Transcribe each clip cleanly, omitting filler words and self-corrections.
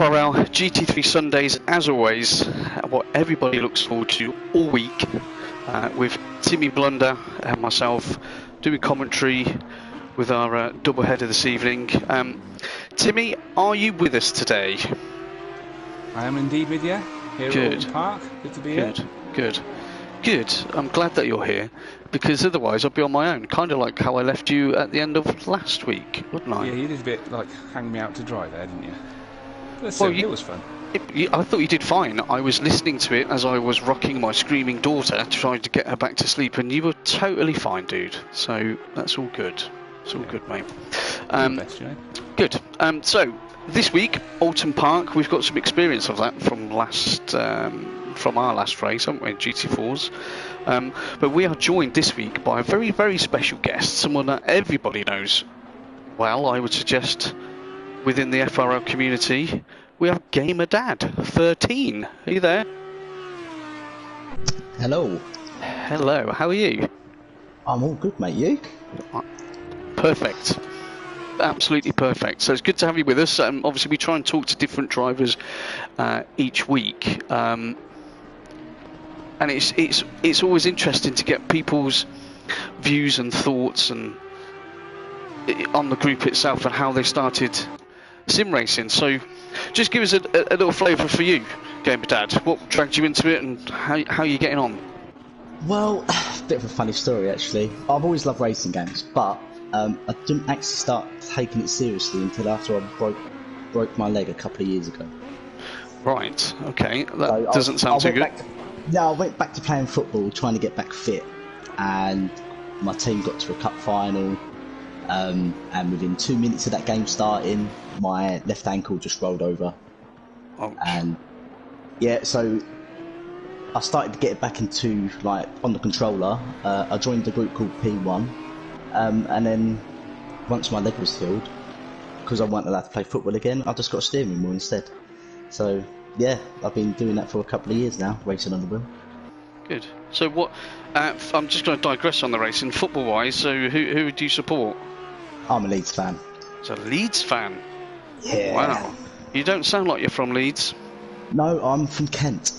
FRL GT3 Sundays, as always, what everybody looks forward to all week, with Timmy Blunder and myself doing commentary with our double header this evening. Timmy, are you with us today? I am indeed with you here at Oulton Park. Good to be here. Good. I'm glad that you're here, because otherwise I'd be on my own, kind of like how I left you at the end of last week, wouldn't I? Yeah, you did a bit like hang me out to dry there, didn't you? But Well, it was fun. I thought you did fine. I was listening to it as I was rocking my screaming daughter, trying to get her back to sleep, and you were totally fine, dude. So that's all good. It's all good, mate. Best, you know? Good. So this week, Oulton Park, we've got some experience of that from our last race, haven't we, GT4s? But we are joined this week by a very, very special guest, someone that everybody knows well, I would suggest, within the FRL community. We have Gamer Dad 13. Are you there? Hello. Hello. How are you? I'm all good, mate. You? Perfect. Absolutely perfect. So it's good to have you with us. Obviously, we try and talk to different drivers each week, and it's always interesting to get people's views and thoughts and on the group itself and how they started sim racing. So just give us a little flavour for you, Gamer Dad. What dragged you into it and how are you getting on? Well, a bit of a funny story actually. I've always loved racing games, but I didn't actually start taking it seriously until after I broke my leg a couple of years ago. Right, okay. That doesn't sound too good. I went back to playing football, trying to get back fit, and my team got to a cup final, and within 2 minutes of that game starting, my left ankle just rolled over. Ouch. And yeah, so I started to get back into, like, on the controller. I joined a group called P1, and then once my leg was healed, because I wasn't allowed to play football again, I just got a steering wheel instead. So yeah, I've been doing that for a couple of years now, racing on the wheel. Good. So what? I'm just going to digress on the racing, football-wise. So who do you support? I'm a Leeds fan. So Leeds fan. Yeah. Wow. You don't sound like you're from Leeds. No, I'm from Kent.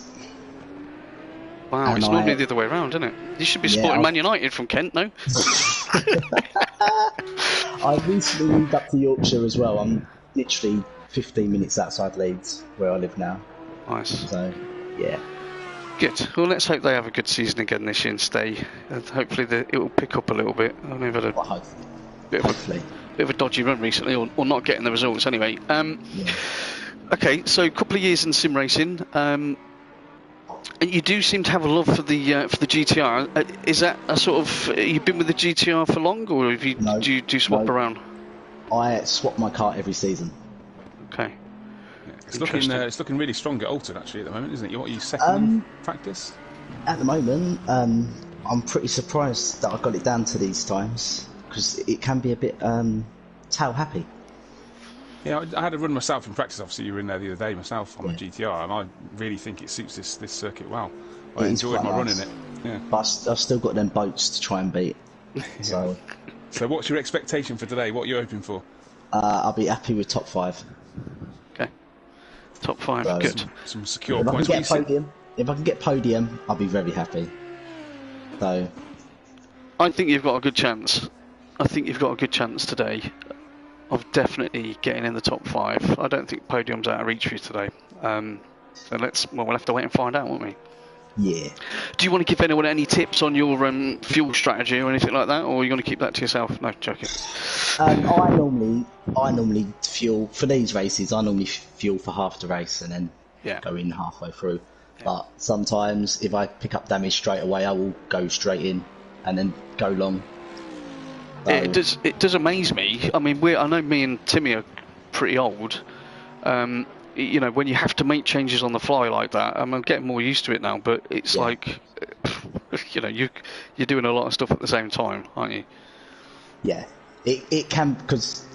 Wow, and it's normally the other way around, isn't it? You should be supporting Man United from Kent, no? I recently moved up to Yorkshire as well. I'm literally 15 minutes outside Leeds, where I live now. Nice. So, yeah. Good. Well, let's hope they have a good season again this year and stay. And hopefully it will pick up a little bit. I know they've had a bit of a dodgy run recently, or not getting the results anyway. Yeah. Okay, so a couple of years in sim racing. And you do seem to have a love for the GTR. Is that a sort of? You've been with the GTR for long, or have you do you swap around? I swap my car every season. Okay. Yeah, it's looking really strong at Oulton actually at the moment, isn't it? What are you second in practice? At the moment, I'm pretty surprised that I got it down to these times, because it can be a bit tail happy. Yeah, I had a run myself in practice. Obviously, you were in there the other day myself on the GTR, and I really think it suits this circuit well. I enjoyed my running it. Yeah. But I've still got them boats to try and beat. So, what's your expectation for today? What are you hoping for? I'll be happy with top 5. Okay, top 5, good. Some secure points. If I can get podium, I'll be very happy. So, I think you've got a good chance. I think you've got a good chance today of definitely getting in the top 5. I don't think podium's out of reach for you today. So we'll have to wait and find out, won't we? Yeah. Do you want to give anyone any tips on your fuel strategy or anything like that, or are you going to keep that to yourself? No, joking. I normally fuel for these races. I normally fuel for half the race and then go in halfway through. Yeah. But sometimes if I pick up damage straight away, I will go straight in and then go long. So, it does amaze me. I mean, I know me and Timmy are pretty old. You know, when you have to make changes on the fly like that, I'm getting more used to it now. But it's like, you know, you're doing a lot of stuff at the same time, aren't you? Yeah, it can, because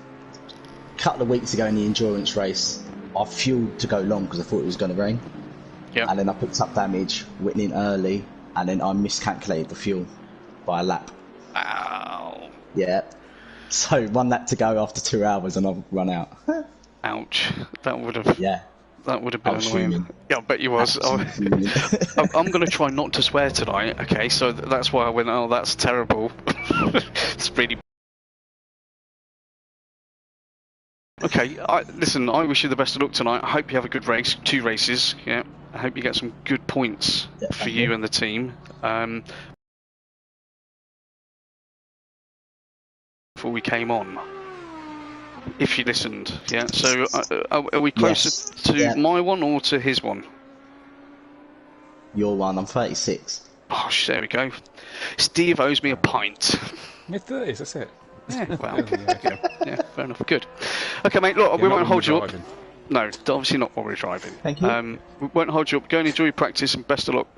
a couple of weeks ago in the endurance race, I fueled to go long because I thought it was going to rain. Yeah. And then I picked up damage, went in early, and then I miscalculated the fuel by a lap. Ow. Yeah. So 1 lap to go after 2 hours, and I've run out. Ouch. That would have. Yeah. That would have been annoying. fuming. Yeah, I bet you was. Absolutely fuming. I'm going to try not to swear tonight, okay? So that's why I went, oh, that's terrible. It's really... Okay, listen, I wish you the best of luck tonight. I hope you have a good race, 2 races, yeah. I hope you get some good points for you and the team. Before we came on, if you listened, yeah. So are we closer to my one or to his one? Your one. I'm 36. Gosh, there we go. Steve owes me a pint. Mid-30s, that's it. Yeah, well, okay. Yeah, fair enough. Good. Okay, mate. Look, we won't hold you up. No, obviously not while we're driving. Thank you. We won't hold you up. Go and enjoy your practice, and best of luck.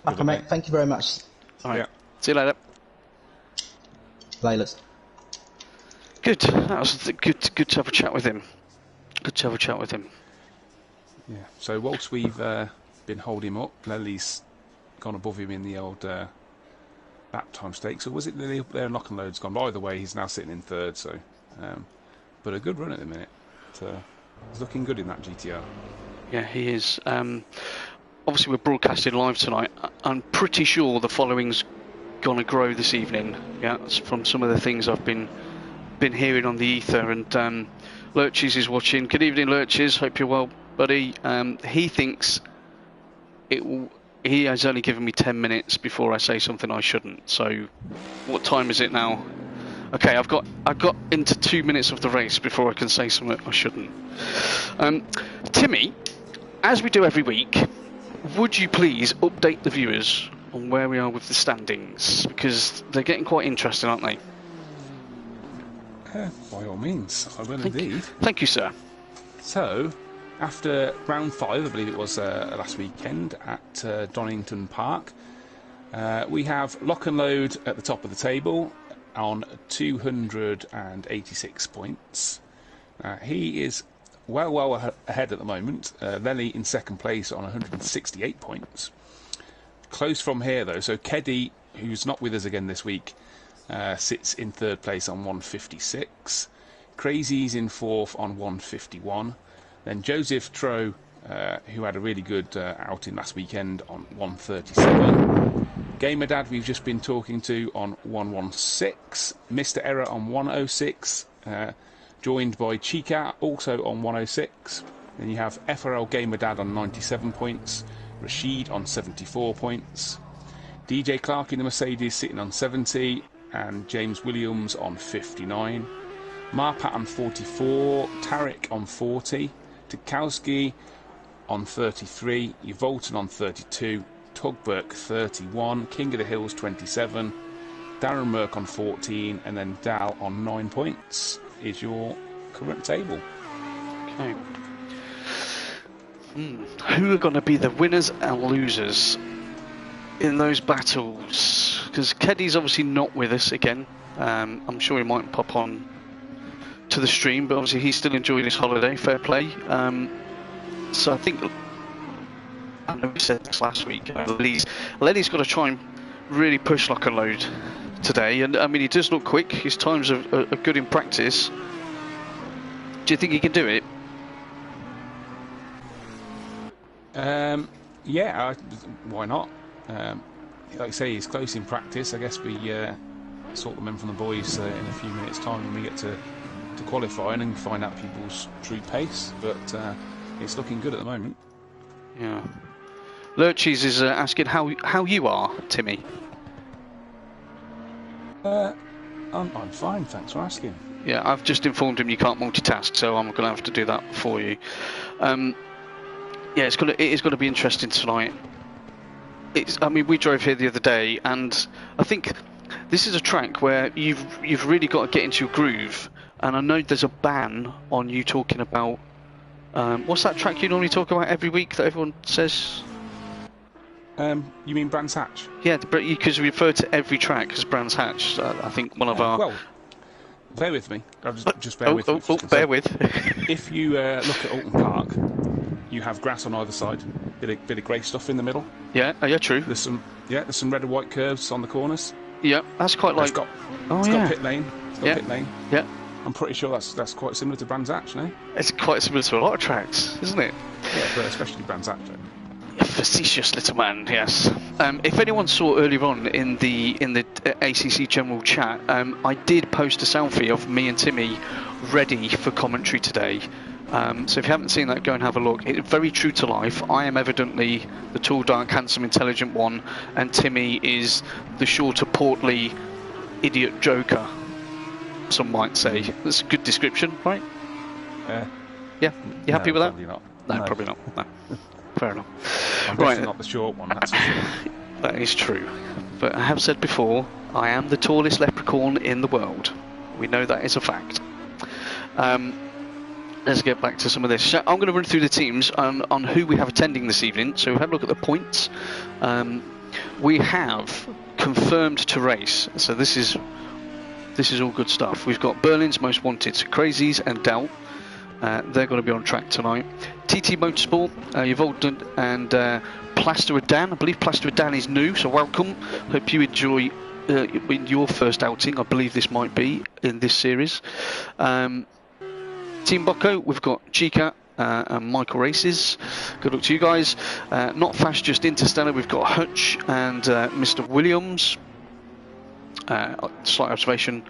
Okay, mate. Thank you very much. All right. Yeah. See you later. Laylas. Good. That was good to have a chat with him. Good to have a chat with him. Yeah. So whilst we've been holding him up, Lely's gone above him in the old lap time stakes. Or was it their lock and load's gone? By the way, he's now sitting in 3rd. So, but a good run at the minute. He's looking good in that GTR. Yeah, he is. Obviously, we're broadcasting live tonight. I'm pretty sure the following's gonna grow this evening. Yeah, from some of the things I've been hearing on the ether. And Lurches is watching. Good evening, Lurches. Hope you're well, buddy. He thinks he has only given me 10 minutes before I say something I shouldn't. So, what time is it now? Okay, I've got into 2 minutes of the race before I can say something I shouldn't. Timmy, as we do every week, would you please update the viewers on where we are with the standings, because they're getting quite interesting, aren't they? By all means, I will indeed. Thank you, sir. So, after round 5, I believe it was last weekend at Donington Park, we have Lock and Load at the top of the table on 286 points. He is well ahead at the moment. Lely in 2nd place on 168 points. Close from here though, so Keddy, who's not with us again this week, sits in 3rd place on 156. Crazy's in 4th on 151. Then Joseph Troe, who had a really good outing last weekend, on 137. Gamer Dad, we've just been talking to, on 116. Mr. Error on 106. Joined by Chica, also on 106. Then you have FRL Gamer Dad on 97 points. Rashid on 74 points. DJ Clark in the Mercedes sitting on 70. And James Williams on 59. Marpat on 44. Tarek on 40. Tukowski on 33. Evolton on 32. Tugberg 31. King of the Hills 27. Darren Merck on 14. And then Dal on 9 points is your current table. Okay. Who are going to be the winners and losers in those battles? Because Keddy's obviously not with us again. I'm sure he might pop on to the stream, but obviously he's still enjoying his holiday. Fair play. So I think, I know we said this last week, Lenny's got to try and really push Lock and Load today. And I mean, he does look quick. His times are good in practice. Do you think he can do it? Yeah, why not? Like I say, he's close in practice. I guess we sort them in from the boys in a few minutes' time when we get to qualifying and find out people's true pace. But it's looking good at the moment. Yeah. Lurches is asking how you are, Timmy. I'm fine, thanks for asking. Yeah, I've just informed him you can't multitask, so I'm going to have to do that for you. Yeah, it is going to be interesting tonight. I mean, we drove here the other day, and I think this is a track where you've really got to get into your groove. And I know there's a ban on you talking about what's that track you normally talk about every week that everyone says? You mean Brands Hatch? Yeah, because we refer to every track as Brands Hatch. I think one of our. Well, bear with me. Just bear with me. Bear with. If you look at Oulton Park, you have grass on either side, bit of grey stuff in the middle. Yeah, true. There's some red and white curves on the corners. Yeah, that's quite like. It's got pit lane. It's got pit lane. Yeah. I'm pretty sure that's quite similar to Brands Hatch, no? It's quite similar to a lot of tracks, isn't it? Yeah, but especially Brands Hatch. A facetious little man, yes. If anyone saw earlier on in the ACC general chat, I did post a selfie of me and Timmy ready for commentary today. So if you haven't seen that, go and have a look. It's very true to life. I am evidently the tall, dark, handsome, intelligent one, and Timmy is the shorter, portly, idiot joker, some might say. That's a good description, right? Yeah, you happy with that? Probably not. No, probably not. No. Fair enough. I'm definitely not the short one, that's for sure. That is true. But I have said before, I am the tallest leprechaun in the world. We know that is a fact. Let's get back to some of this. So I'm going to run through the teams on who we have attending this evening. So we've had a look at the points. We have confirmed to race. So this is all good stuff. We've got Berlin's Most Wanted, so Crazies and Dell. They're going to be on track tonight. TT Motorsport, Oulton and Plaster of Dan. I believe Plaster of Dan is new, so welcome. Hope you enjoy in your first outing. I believe this might be in this series. Team Bocco, we've got Chica and Michael Races. Good luck to you guys. Not Fast, just Interstellar. We've got Hutch and Mr. Williams. Slight observation.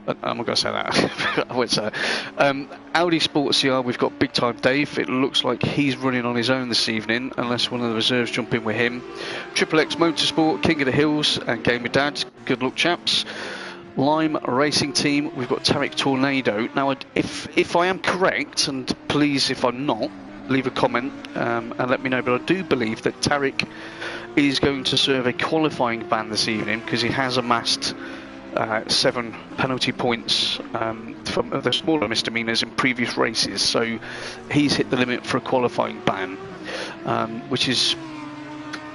I'm not going to say that. I won't say that. Audi Sport CR, we've got Big Time Dave. It looks like he's running on his own this evening, unless one of the reserves jump in with him. Triple X Motorsport, King of the Hills, and Game of Dads. Good luck, chaps. Lime Racing Team, we've got Tarek Tornado. Now, if I am correct, and please, if I'm not, leave a comment and let me know. But I do believe that Tarek is going to serve a qualifying ban this evening because he has amassed 7 penalty points from the smaller misdemeanors in previous races, so he's hit the limit for a qualifying ban, which is,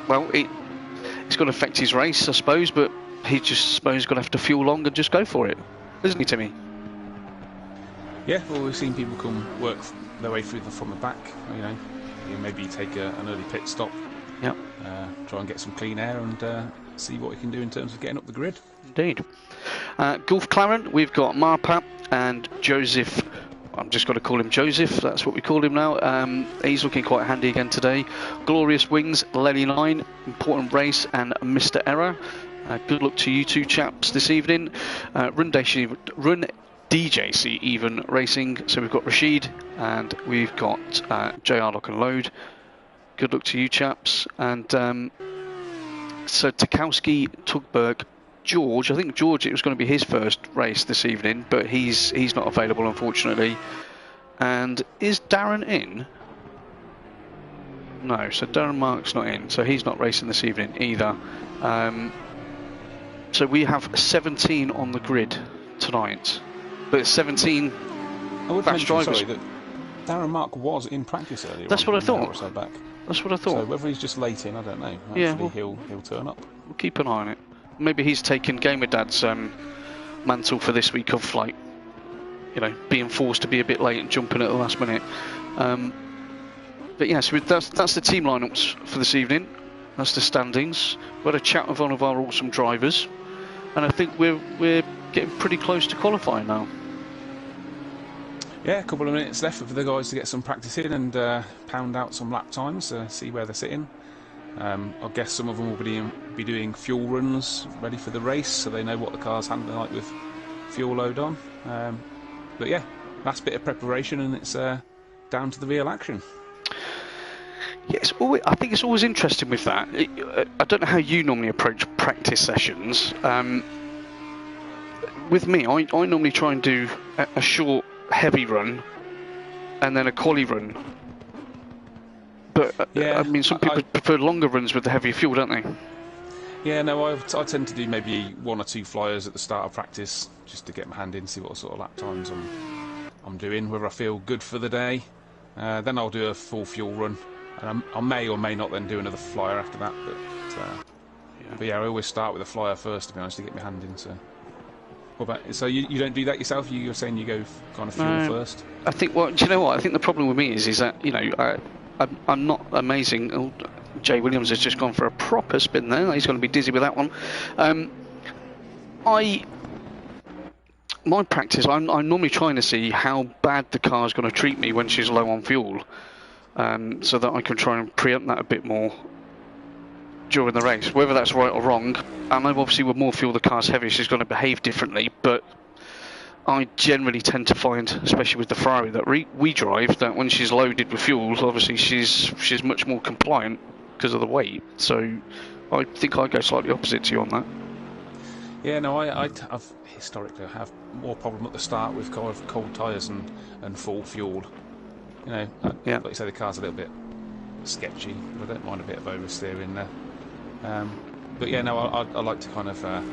well, it's going to affect his race, I suppose, but he just going to have to fuel long and just go for it, isn't he, Timmy? Yeah, well, we've seen people come work their way through from the back, maybe take an early pit stop, yeah, try and get some clean air and see what we can do in terms of getting up the grid. Indeed. Gulf Claren, we've got Marpa and Joseph. I'm just going to call him Joseph, that's what we call him now. He's looking quite handy again today. Glorious Wings, Lenny 9, Important Race, and Mr. Error. Good luck to you two chaps this evening. Run DJC even racing. So we've got Rashid and we've got JR Lock and Load. Good luck to you chaps. And so Tukowski, Tugberg, George. I think George, it was going to be his first race this evening, but he's not available, unfortunately. And is Darren in? No, so Darren Mark's not in, so he's not racing this evening either. So we have 17 on the grid tonight, but 17 fast drivers. Sorry, that Darren Mark was in practice earlier. That's what I thought. So back. That's what I thought. So whether he's just late in, I don't know. Hopefully yeah, well, he'll turn up. We'll keep an eye on it. Maybe he's taken Gamer Dad's mantle for this week of, like, being forced to be a bit late and jumping at the last minute. But yeah, so that's the team lineups for this evening. That's the standings. We had a chat with one of our awesome drivers, and I think we're getting pretty close to qualifying now. Yeah, a couple of minutes left for the guys to get some practice in and pound out some lap times, see where they're sitting. I guess some of them will be doing fuel runs ready for the race, so they know what the car's handling like with fuel load on. But yeah, last bit of preparation, and it's down to the real action. Yeah, I think it's always interesting with that. I don't know how you normally approach practice sessions. With me, I normally try and do a short, heavy run and then a quali run. But yeah, I mean, some people prefer longer runs with the heavier fuel, don't they? Yeah, no, I tend to do maybe 1 or 2 flyers at the start of practice just to get my hand in, see what sort of lap times I'm doing, whether I feel good for the day. Then I'll do a full fuel run. And I may or may not then do another flyer after that, but yeah, I always start with a flyer first, to be honest, to get my hand in. So, so you don't do that yourself? You're saying you go kind of fuel first? I think. Well, do you know what? I think the problem with me is that I'm not amazing. Oh, Jay Williams has just gone for a proper spin there. He's going to be dizzy with that one. my practice, I'm normally trying to see how bad the car's going to treat me when she's low on fuel, so that I can try and preempt that a bit more during the race. Whether that's right or wrong, I know obviously with more fuel the car's heavier, she's going to behave differently, but I generally tend to find, especially with the Ferrari that we drive, that when she's loaded with fuel, obviously she's much more compliant because of the weight. So I think I go slightly opposite to you on that. Yeah, no, I've historically have more problem at the start with kind of cold tyres and full fuel. You know, like you say, the car's a little bit sketchy, but I don't mind a bit of oversteering there. But yeah, no, I like to kind of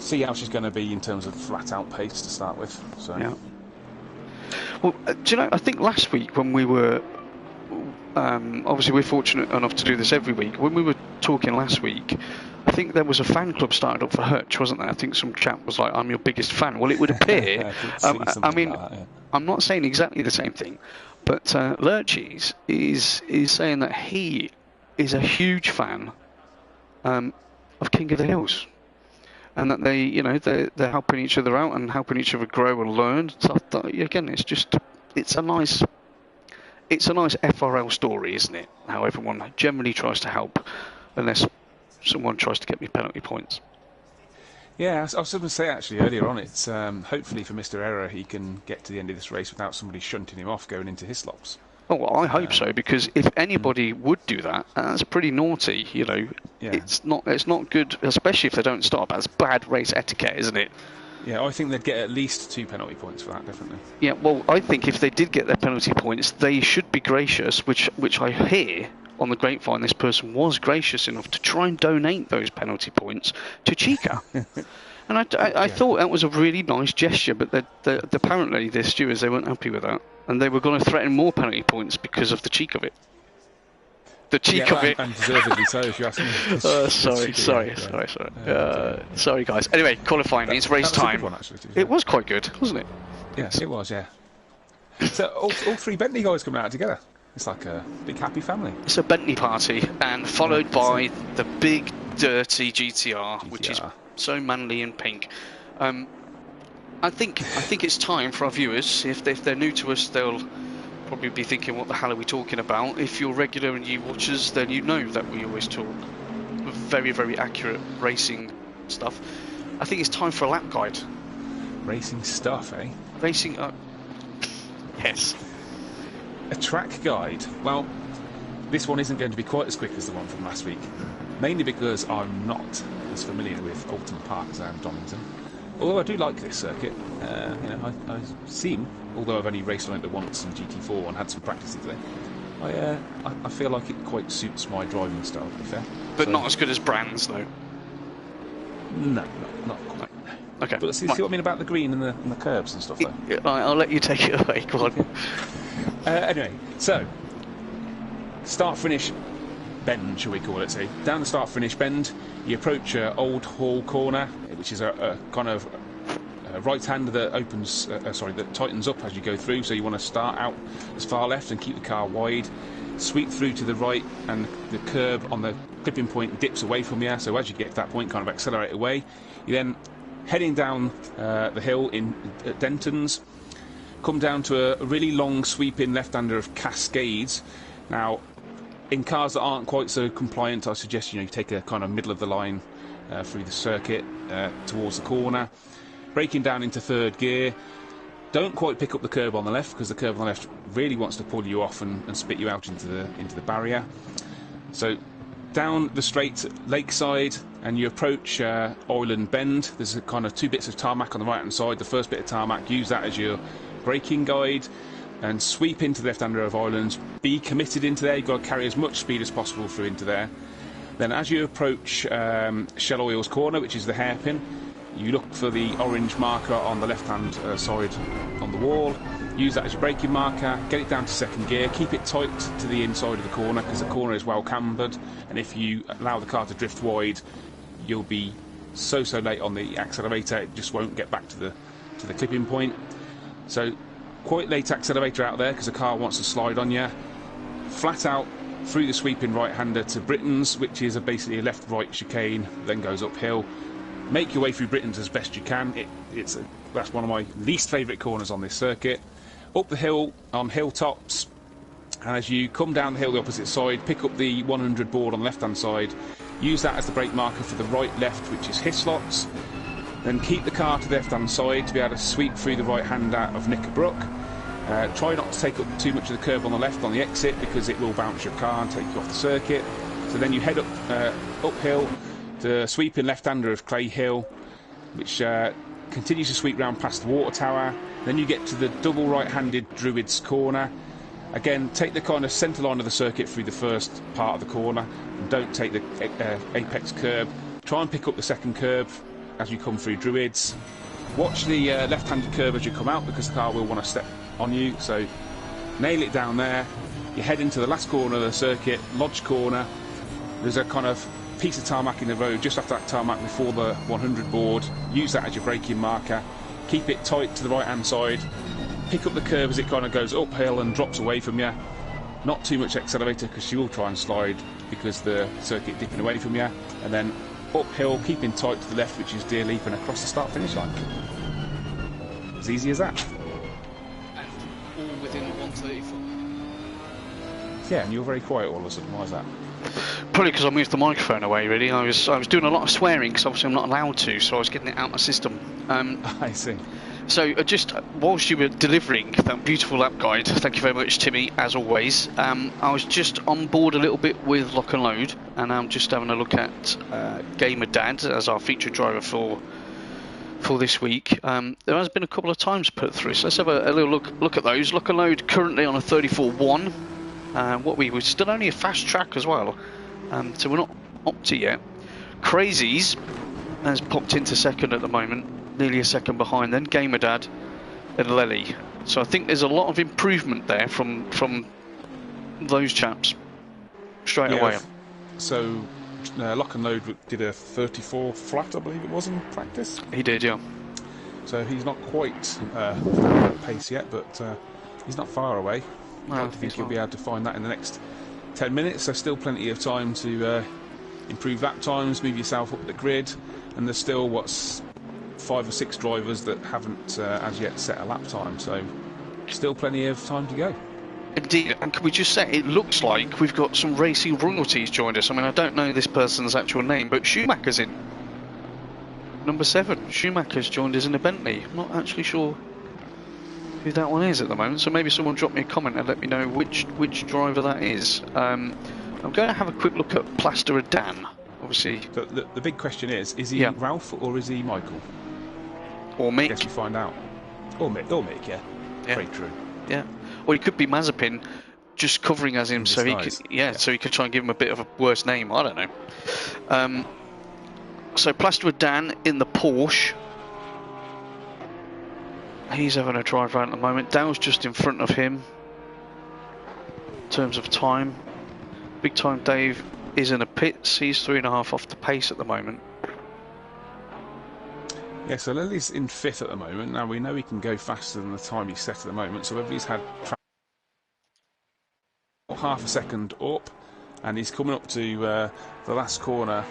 see how she's going to be in terms of flat-out pace to start with. So. Yeah. Well, do you know, I think last week when we were, obviously we're fortunate enough to do this every week, when we were talking last week, I think there was a fan club started up for Hutch, wasn't there? I think some chap was like, I'm your biggest fan. Well, it would appear, I mean, like that, yeah. I'm not saying exactly the same thing, but Lurchies is saying that he is a huge fan of King of the Hills. And that they, you know, they're helping each other out and helping each other grow and learn stuff. That, again, it's a nice FRL story, isn't it? How everyone generally tries to help, unless someone tries to get me penalty points. Yeah, I was going to say actually earlier on, it's hopefully for Mr. Error he can get to the end of this race without somebody shunting him off going into his slops. Oh, well, I hope so, because if anybody would do that, that's pretty naughty. You know, yeah. It's not good, especially if they don't stop. That's bad race etiquette, isn't it? Yeah, I think they'd get at least 2 penalty points for that, definitely. Yeah, well, I think if they did get their penalty points, they should be gracious, which I hear on the grapevine this person was gracious enough to try and donate those penalty points to Chica. And I thought that was a really nice gesture, but apparently the stewards, they weren't happy with that. And they were going to threaten more penalty points because of the cheek of it. The cheek of it. And deservedly so, if you ask me. Sorry, guys. Anyway, qualifying. It's race time. One, actually, it was quite good, wasn't it? Yes, it was, yeah. So all 3 Bentley guys coming out together. It's like a big happy family. It's a Bentley party, and followed by the big dirty GTR, which is so manly and pink. I think it's time for our viewers. If they're new to us, they'll probably be thinking, "What the hell are we talking about?" If you're regular and you watch us, then you know that we always talk very, very accurate racing stuff. I think it's time for a lap guide. Racing stuff, eh? Racing. Yes. A track guide. Well, this one isn't going to be quite as quick as the one from last week, mainly because I'm not as familiar with Oulton Park as I am Donington. Although I do like this circuit, you know, I've seen, although I've only raced on it once in GT4 and had some practice today, I feel like it quite suits my driving style, to be fair. But not as good as Brands, though. No, not quite. Okay. But see what I mean about the green and the curbs and stuff, though. I'll let you take it away. Go on. Anyway, so start-finish bend, shall we call it? So down the start-finish bend, you approach Old Hall Corner, which is a kind of right-hander that opens, that tightens up as you go through. So you want to start out as far left and keep the car wide, sweep through to the right, and the curb on the clipping point dips away from you. So as you get to that point, kind of accelerate away. You then heading down the hill at Denton's. Come down to a really long sweep-in left-hander of Cascades. Now, in cars that aren't quite so compliant, I suggest you take a kind of middle of the line through the circuit towards the corner. Braking down into 3rd gear. Don't quite pick up the curb on the left, because the curb on the left really wants to pull you off and spit you out into the barrier. So down the straight Lakeside, and you approach Oulton Bend. There's a kind of 2 bits of tarmac on the right-hand side. The first bit of tarmac, use that as your braking guide, and sweep into the left-hander of Oulton's. Be committed into there. You've got to carry as much speed as possible through into there. Then as you approach Shell Oil's corner, which is the hairpin, you look for the orange marker on the left-hand side on the wall. Use that as your braking marker. Get it down to 2nd gear. Keep it tight to the inside of the corner, because the corner is well cambered, and if you allow the car to drift wide, you'll be so late on the accelerator, it just won't get back to the clipping point. So quite late accelerator out there, because the car wants to slide on you. Flat out through the sweeping right-hander to Britain's, which is basically a left-right chicane, then goes uphill. make your way through Britain's as best you can. That's one of my least favourite corners on this circuit. Up the hill on hilltops, and as you come down the hill the opposite side, pick up the 100 board on the left hand side, use that as the brake marker for the right left, which is Hislots. Then keep the car to the left hand side to be able to sweep through the right hand out of Knickerbrook. Try not to take up too much of the curb on the left on the exit, because it will bounce your car and take you off the circuit. So then you head uphill, the sweeping left-hander of Clay Hill, which continues to sweep round past the water tower. Then you get to the double right-handed Druids corner. Again, take the kind of centre line of the circuit through the first part of the corner, and don't take the apex curb. Try and pick up the second curb as you come through Druids. Watch the left-handed curb as you come out, because the car will want to step on you, so nail it down there. You head into the last corner of the circuit, Lodge corner. There's a kind of piece of tarmac in the road just after that tarmac before the 100 board. Use that as your braking marker. Keep it tight to the right hand side. Pick up the curb as it kind of goes uphill and drops away from you. Not too much accelerator, because she will try and slide because the circuit dipping away from you. And then uphill, keeping tight to the left, which is Deer Leap, and across the start finish line. As easy as that. And all within 134. Yeah, and you're very quiet all of a sudden. Why is that? Probably because I moved the microphone away, really. I was doing a lot of swearing, because obviously I'm not allowed to, so I was getting it out of my system. I see. So just whilst you were delivering that beautiful lap guide, thank you very much, Timmy, as always, I was just on board a little bit with Lock and Load, and I'm just having a look at Gamer Dad as our featured driver for this week. There has been a couple of times put through, so let's have a little look at those. Lock and Load currently on a 34.1. We're still only a fast track as well, so we're not up to yet. Crazies has popped into second at the moment, nearly a second behind then Gamer Dad and Lely. So I think there's a lot of improvement there from those chaps straight away. So Lock and Load did a 34 flat, I believe it was, in practice. He did, yeah. So he's not quite at pace yet, but he's not far away. I think he'll be able to find that in the next 10 minutes. So still plenty of time to improve lap times, move yourself up the grid, and there's still 5 or 6 drivers that haven't as yet set a lap time. So still plenty of time to go. Indeed, and can we just say, it looks like we've got some racing royalties joined us. I mean, I don't know this person's actual name, but Schumacher's in. Number 7, Schumacher's joined us in a Bentley. I'm not actually sure who that one is at the moment, so maybe someone drop me a comment and let me know which driver that is. I'm going to have a quick look at Plaster Dan, obviously. So the big question is he Ralph or is he Michael? Or Mick. I guess we find out. Or Mick, yeah. Very true. Yeah. Or he could be Mazepin, just covering as him, so he could, so he could try and give him a bit of a worse name. I don't know. So Plaster Dan in the Porsche. He's having a drive around at the moment. Dale's just in front of him in terms of time. Big Time Dave is in the pits. He's 3.5 off the pace at the moment. Yeah, so Lily's in 5th at the moment. Now we know he can go faster than the time he's set at the moment, so whether he's had half a second up, and he's coming up to the last corner,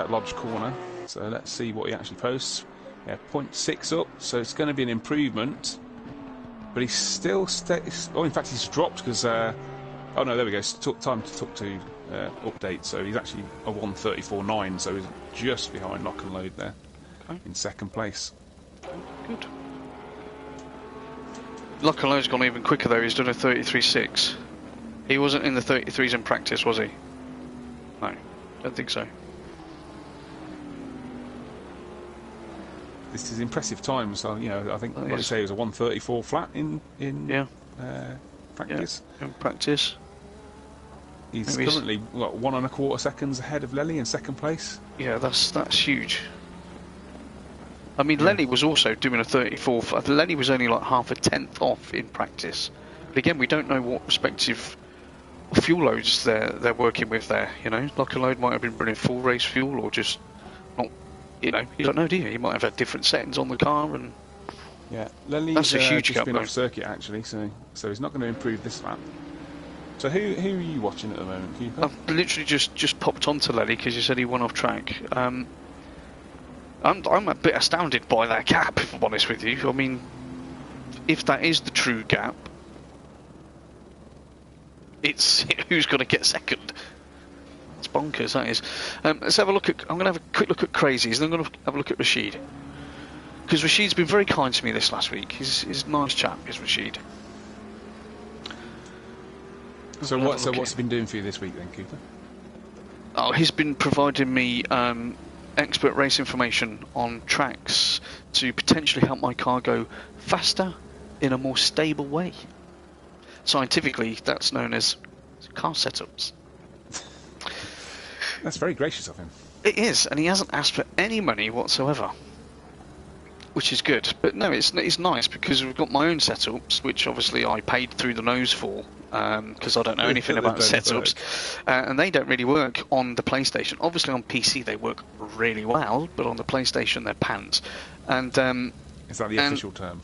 Lodge corner. So let's see what he actually posts. Yeah, 0.6 up, so it's going to be an improvement, but he's still in fact he's dropped because oh no, there we go, time to update, so he's actually a 1:34.9, so he's just behind Lock and Load there. In second place. Good. Lock and Load's gone even quicker though. He's done a 33.6. He wasn't in the 33s in practice, was he? No, don't think so. This is impressive time. So I think what I say it was a 1:34 flat in practice. Yeah, in practice. He's currently 1.25 seconds ahead of Lely in second place. Yeah, that's huge. I mean, Lenny was also doing a 34. Lenny was only like half a tenth off in practice. But again, we don't know what respective fuel loads they're working with there. Lock and Load might have been running full race fuel or just not. You don't know, do you? You might have had different settings on the car, and Lenny's a huge just been off circuit actually, so he's not going to improve this lap. So who are you watching at the moment, Keeper? I've literally just popped onto Lenny because you said he went off track. I'm a bit astounded by that gap, if I'm honest with you. I mean, if that is the true gap, it's who's going to get second. It's bonkers, that is. Let's have a look at. I'm going to have a quick look at Crazies, and I'm going to have a look at Rashid, because Rashid's been very kind to me this last week. He's a nice chap, is Rashid. So what's he been doing for you this week then, Cooper? Oh, he's been providing me expert race information on tracks to potentially help my car go faster in a more stable way. Scientifically, that's known as car setups. That's very gracious of him. It is, and he hasn't asked for any money whatsoever, which is good. But no, it's nice because we've got my own setups, which obviously I paid through the nose for, because I don't know anything about setups, and they don't really work on the PlayStation. Obviously on PC they work really well, but on the PlayStation they're pants. And is that the official term?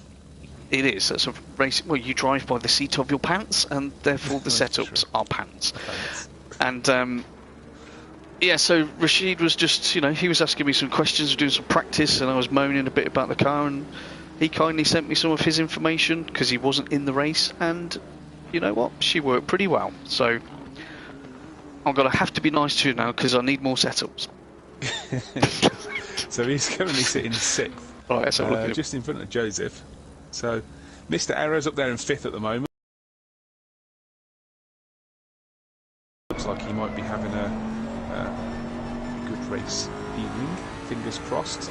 It is. That's a race. Well, you drive by the seat of your pants, and therefore the setups are pants. And yeah, so Rashid was just, he was asking me some questions, doing some practice, and I was moaning a bit about the car, and he kindly sent me some of his information because he wasn't in the race, and you know what? She worked pretty well. So I'm going to have to be nice to you now because I need more setups. So he's currently sitting sixth, right, let's have a look at just in front of Joseph. So Mr. Error's up there in fifth at the moment. Looks like he might be having a good race evening, fingers crossed.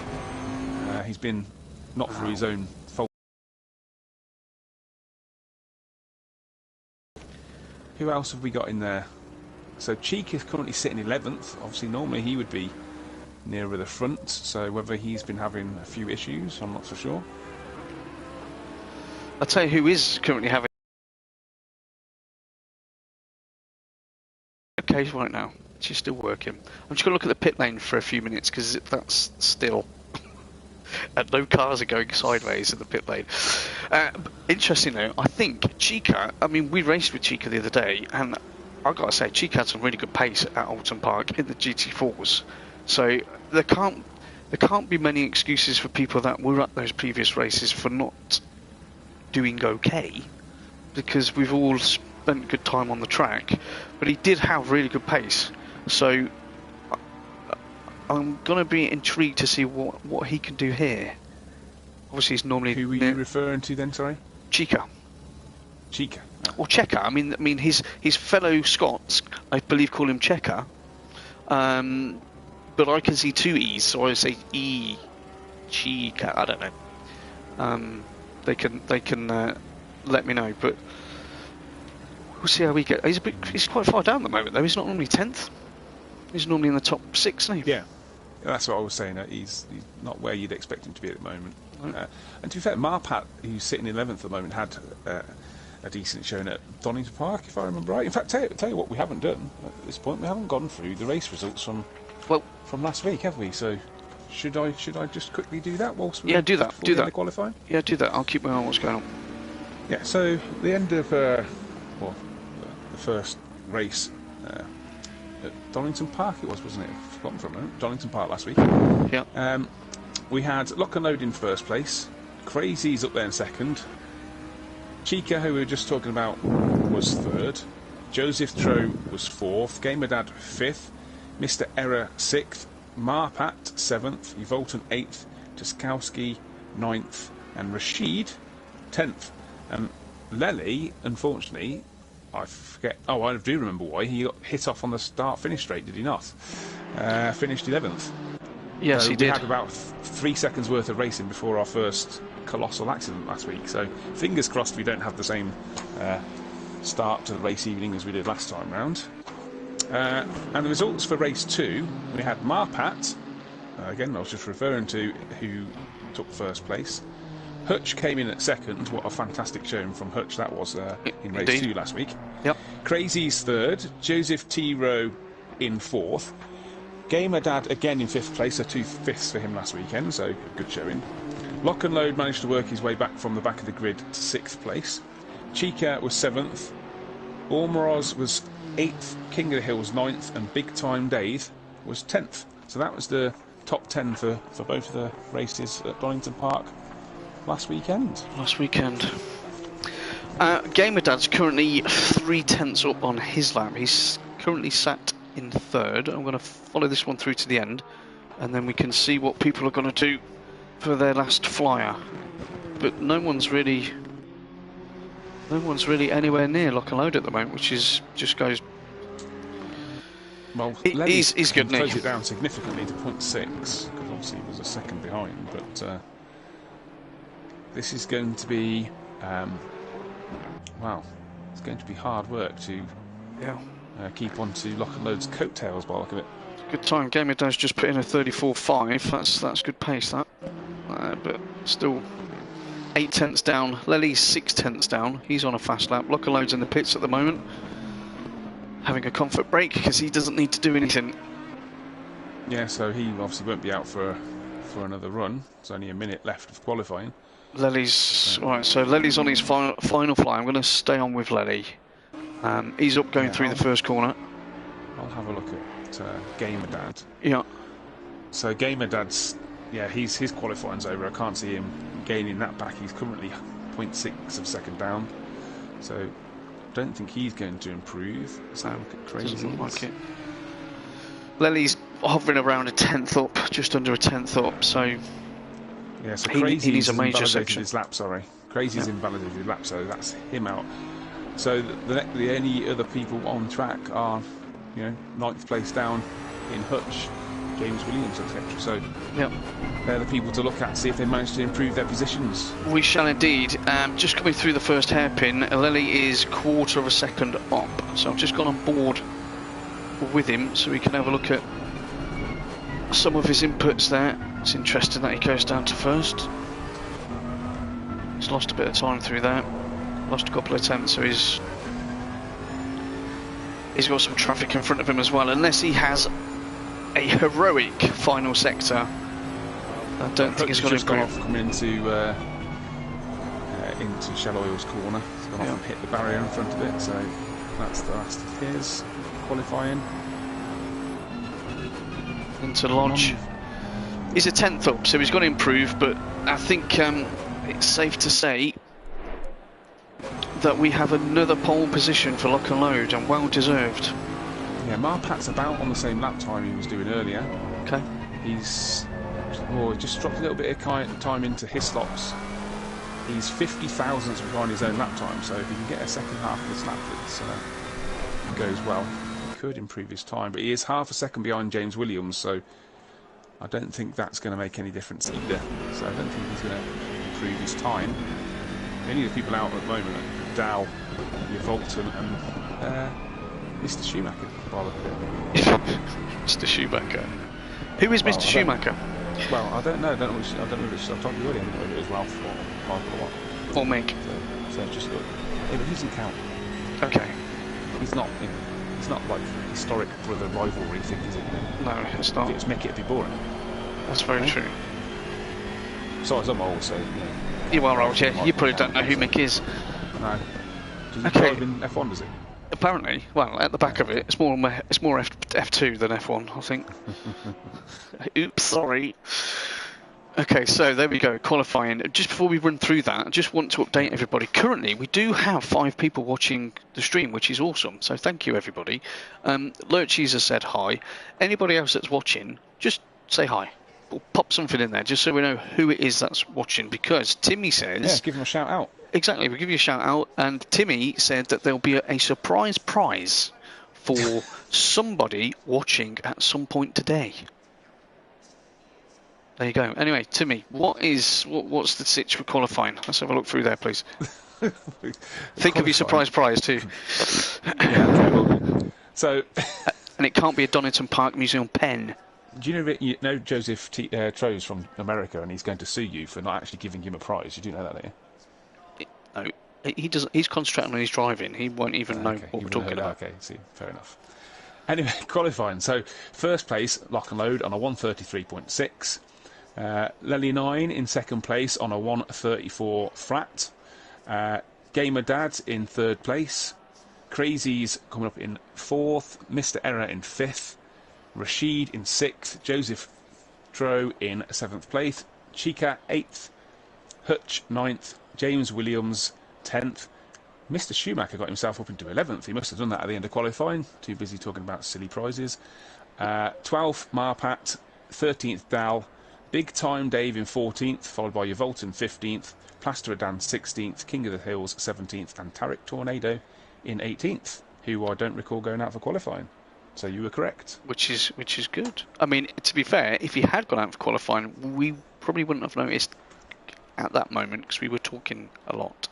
He's been not through his own fault. Who else have we got in there? So Cheek is currently sitting 11th. Obviously normally he would be nearer the front, so whether he's been having a few issues, I'm not so sure. I'll tell you who is currently having a case right now. She's still working. I'm just going to look at the pit lane for a few minutes because that's still... and no cars are going sideways in the pit lane. Interesting though, I think Chica, we raced with Chica the other day, and I've got to say, Chica had some really good pace at Oulton Park in the GT4s. So there can't be many excuses for people that were at those previous races for not doing okay, because we've all spent good time on the track. But he did have really good pace. So I'm going to be intrigued to see what he can do here. Obviously, he's normally... Who were you referring to then, sorry? Chica. Chica. Or Checker. I mean, his fellow Scots, I believe, call him Checker. But I can see two E's, so I say E. Chica. I don't know. They can let me know, but we'll see how we get. He's quite far down at the moment, though. He's not normally 10th. He's normally in the top 6, isn't he? Yeah, that's what I was saying. He's not where you'd expect him to be at the moment. And to be fair, Marpat, who's sitting 11th at the moment, had a decent showing at Donington Park, if I remember right. In fact, tell you what, we haven't done at this point. We haven't gone through the race results from last week, have we? So should I just quickly do that whilst we do that. Do that. Qualifying. Yeah, do that. I'll keep my eye on what's going on. Yeah. So the end of the first race. At Donington Park it was, wasn't it? I've forgotten for a moment. Donington Park last week. Yeah. We had Lock and Load in first place. Crazy's up there in second. Chica, who we were just talking about, was third. Joseph Tro was fourth. Gamer Dad fifth. Mr. Error sixth. Marpat seventh. Oulton eighth. Tuskowski ninth. And Rashid 10th. Lely, unfortunately, I forget. Oh, I do remember why. He got hit off on the start-finish straight, did he not? Finished 11th. Yes, so he did. We had about 3 seconds worth of racing before our first colossal accident last week. So fingers crossed we don't have the same start to the race evening as we did last time round. And the results for race 2, we had Marpat. Again, I was just referring to who took first place. Hutch came in at second. What a fantastic showing from Hutch that was in race 2 last week. Yep. Crazy's third. Joseph T. Rowe in fourth. Gamer Dad again in fifth place, so 2 fifths for him last weekend, so good showing. Lock and Load managed to work his way back from the back of the grid to 6th place. Chica was 7th. Ormoroz was 8th. King of the Hills 9th. And Big Time Dave was 10th. So that was the top 10 for both of the races at Donington Park last weekend. Gamer Dad's currently 3/10 up on his lap. He's currently sat in third. I'm going to follow this one through to the end, and then we can see what people are going to do for their last flyer. But no one's really anywhere near lock and load at the moment, which is just goes. Well, he's good, Nick. Close it down significantly to 0.6 because obviously he was a second behind. But this is going to be it's going to be hard work to keep on to lock and load's coattails by the look of it. Good time. Gamer Dad's just put in a 34.5. That's good pace, that. But still 8/10 down. Lely's 6/10 down. He's on a fast lap. Lock and load's in the pits at the moment, having a comfort break because he doesn't need to do anything. Yeah, so he obviously won't be out for another run. There's only a minute left of qualifying. Lely's right. So Lely's on his final fly. I'm going to stay on with Lely. He's up going through the first corner. I'll have a look at Gamer Dad. Yeah. So Gamer Dad's his qualifying's over. I can't see him gaining that back. He's currently 0.6 of second down. So I don't think he's going to improve. So look at Crazy. Doesn't look like it. Lely's hovering around a 10th up, just under a 10th up. So so he needs a major invalidated section. his lap. Crazy's invalidated his lap, so that's him out. So the only other people on track are, 9th place down in Hutch, James Williams, etc. So they're the people to look at, see if they manage to improve their positions. We shall indeed. Just coming through the first hairpin, Lely is 1/4 of a second up. So I've just gone on board with him so we can have a look at some of his inputs there. It's interesting that he goes down to first. He's lost a bit of time through there. Lost a couple of tenths, so he's got some traffic in front of him as well. Unless he has a heroic final sector, I don't think he's going to gone off coming into Shell Oil's corner. He's gone off and hit the barrier in front of it, so that's the last of his qualifying. Into Lodge. He's a 10th up, so he's got to improve, but I think it's safe to say that we have another pole position for lock and load, and well deserved. Yeah, Marpat's about on the same lap time he was doing earlier. Okay. He just dropped a little bit of time into Hislop's. He's 50 thousandths behind his own lap time, so if he can get a second half of this lap that goes well, he could improve his time. But he is half a second behind James Williams, so I don't think that's going to make any difference either. So I don't think he's going to improve his time. Any of the people out at the moment are Dow, Oulton and Mr. Schumacher, by the way. Mr. Schumacher. Who is Mr. Schumacher? Well, I don't know. I don't know if it's. I've told you already. I don't know if it was Ralph or Michael or what. Or Mick. So just look. Yeah, but he doesn't count. Okay. He's not. It's not like historic brother rivalry thing, is it? No, it's not. If it was Mick, it'd be boring. That's very true. Besides, I'm old, so you are old, yeah. You probably don't know who Mick is. No. Does he drive in F1? Does he? Apparently, well, at the back of it, it's more F2 than F1, I think. Oops, sorry. Okay, so there we go, qualifying. Just before we run through that, I just want to update everybody. Currently, we do have 5 people watching the stream, which is awesome. So thank you, everybody. Lurchies has said hi. Anybody else that's watching, just say hi. We'll pop something in there, just so we know who it is that's watching. Because Timmy says... Yeah, give him a shout out. Exactly, we'll give you a shout out. And Timmy said that there'll be a surprise prize for somebody watching at some point today. There you go. Anyway, Timmy, what's the sitch for qualifying? Let's have a look through there, please. Think of your surprise prize too. Yeah, okay, well, so, and it can't be a Donington Park Museum pen. Do you know Joseph Tro's from America, and he's going to sue you for not actually giving him a prize? You do know that, don't you? No, he doesn't. He's concentrating on his driving. He won't even know what we're talking about. Okay, see, fair enough. Anyway, qualifying. So, first place, lock and load on a 133.6. Lely 9 in second place on a 134 flat. Gamer Dad in third place. Crazy's coming up in fourth. Mr. Error in fifth. Rashid in sixth. Joseph Quattro in 7th place, Chica 8th, Hutch 9th, James Williams 10th. Mr. Schumacher got himself up into 11th. He must have done that at the end of qualifying. Too busy talking about silly prizes. 12th, Marpat. 13th, Dal. Big Time Dave in 14th, followed by Oulton 15th. Plasterer Dan 16th. King of the Hills 17th. And Tarek Tornado in 18th, who I don't recall going out for qualifying. So you were correct. Which is good. I mean, to be fair, if he had gone out for qualifying, we probably wouldn't have noticed at that moment because we were talking a lot.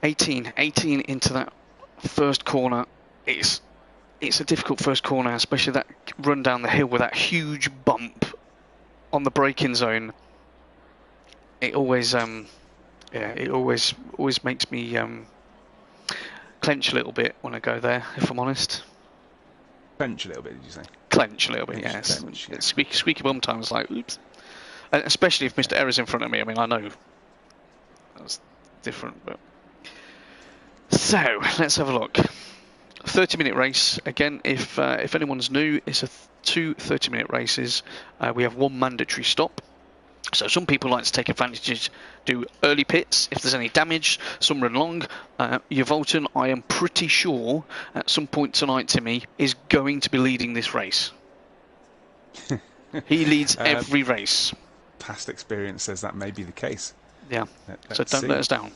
18 into that first corner. It's a difficult first corner, especially that run down the hill with that huge bump on the braking zone. It always makes me clench a little bit when I go there, if I'm honest. Clench a little bit, did you say? Clench a little bit, yes. Clench, yeah. Squeaky bum time is like, oops. And especially if Mr. Error's in front of me. I mean, I know that's different, but... So, let's have a look. 30-minute race. Again, if anyone's new, it's two 30-minute races. We have one mandatory stop. So some people like to take advantage, do early pits if there's any damage. Some run long. Oulton, I am pretty sure at some point tonight, Timmy, is going to be leading this race. He leads every race. Past experience says that may be the case. Yeah. So don't let us down.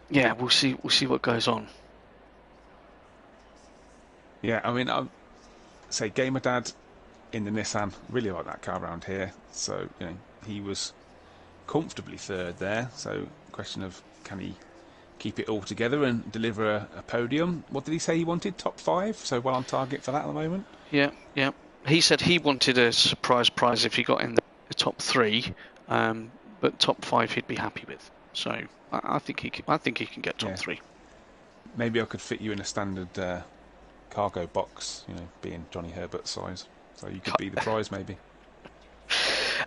Yeah, we'll see what goes on. Yeah, I mean, I'll say Gamer Dad in the Nissan, really like that car around here. So, you know, he was comfortably third there. So, question of can he keep it all together and deliver a podium? What did he say he wanted? Top 5? So well on target for that at the moment. Yeah. He said he wanted a surprise prize if he got in the top 3, but top 5 he'd be happy with. So I think he can get top 3. Maybe I could fit you in a standard cargo box, you know, being Johnny Herbert's size. So you could be the prize, maybe.